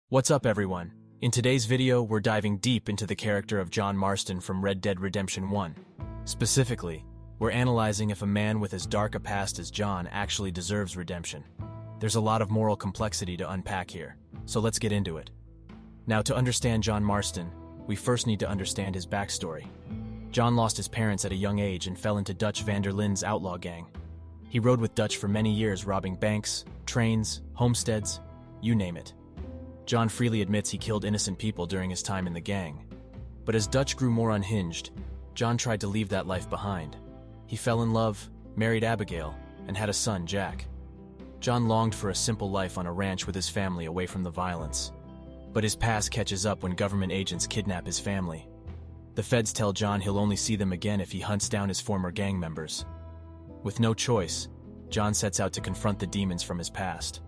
What's up, everyone? In today's video, we're diving deep into the character of John Marston from Red Dead Redemption 1. Specifically, we're analyzing if a man with as dark a past as John actually deserves redemption. There's a lot of moral complexity to unpack here, so let's get into it. Now, to understand John Marston, we first need to understand his backstory. John lost his parents at a young age and fell into Dutch van der Linde's outlaw gang. He rode with Dutch for many years, robbing banks, trains, homesteads, you name it. John freely admits he killed innocent people during his time in the gang. But as Dutch grew more unhinged, John tried to leave that life behind. He fell in love, married Abigail, and had a son, Jack. John longed for a simple life on a ranch with his family away from the violence. But his past catches up when government agents kidnap his family. The feds tell John he'll only see them again if he hunts down his former gang members. With no choice, John sets out to confront the demons from his past.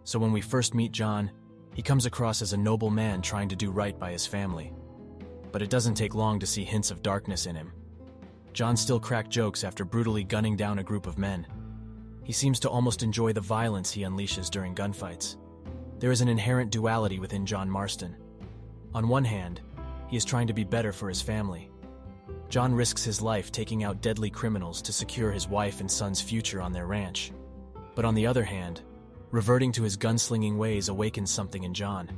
So when we first meet John, he comes across as a noble man trying to do right by his family. But it doesn't take long to see hints of darkness in him. John still cracks jokes after brutally gunning down a group of men. He seems to almost enjoy the violence he unleashes during gunfights. There is an inherent duality within John Marston. On one hand, he is trying to be better for his family. John risks his life taking out deadly criminals to secure his wife and son's future on their ranch. But on the other hand, reverting to his gunslinging ways awakens something in John.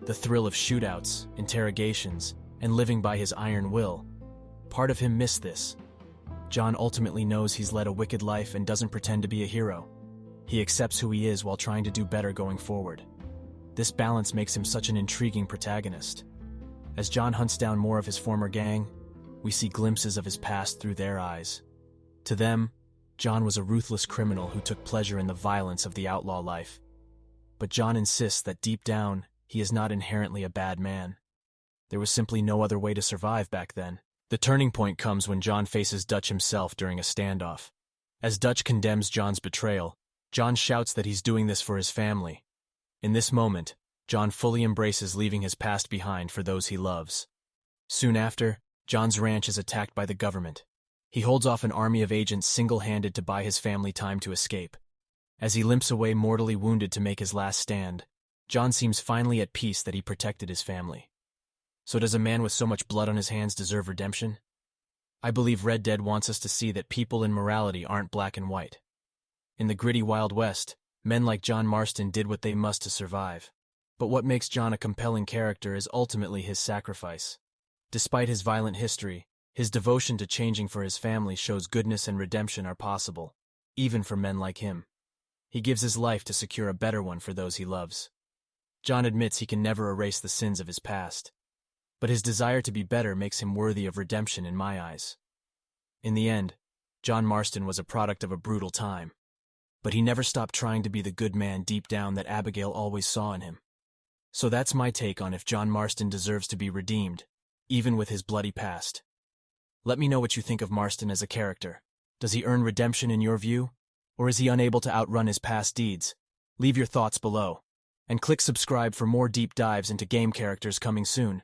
The thrill of shootouts, interrogations, and living by his iron will. Part of him missed this. John ultimately knows he's led a wicked life and doesn't pretend to be a hero. He accepts who he is while trying to do better going forward. This balance makes him such an intriguing protagonist. As John hunts down more of his former gang, we see glimpses of his past through their eyes. To them, John was a ruthless criminal who took pleasure in the violence of the outlaw life. But John insists that deep down, he is not inherently a bad man. There was simply no other way to survive back then. The turning point comes when John faces Dutch himself during a standoff. As Dutch condemns John's betrayal, John shouts that he's doing this for his family. In this moment, John fully embraces leaving his past behind for those he loves. Soon after, John's ranch is attacked by the government. He holds off an army of agents single-handed to buy his family time to escape. As he limps away mortally wounded to make his last stand, John seems finally at peace that he protected his family. So does a man with so much blood on his hands deserve redemption? I believe Red Dead wants us to see that people and morality aren't black and white. In the gritty Wild West, men like John Marston did what they must to survive. But what makes John a compelling character is ultimately his sacrifice. Despite his violent history, his devotion to changing for his family shows goodness and redemption are possible, even for men like him. He gives his life to secure a better one for those he loves. John admits he can never erase the sins of his past, but his desire to be better makes him worthy of redemption in my eyes. In the end, John Marston was a product of a brutal time, but he never stopped trying to be the good man deep down that Abigail always saw in him. So that's my take on if John Marston deserves to be redeemed, even with his bloody past. Let me know what you think of Marston as a character. Does he earn redemption in your view? Or is he unable to outrun his past deeds? Leave your thoughts below. And click subscribe for more deep dives into game characters coming soon.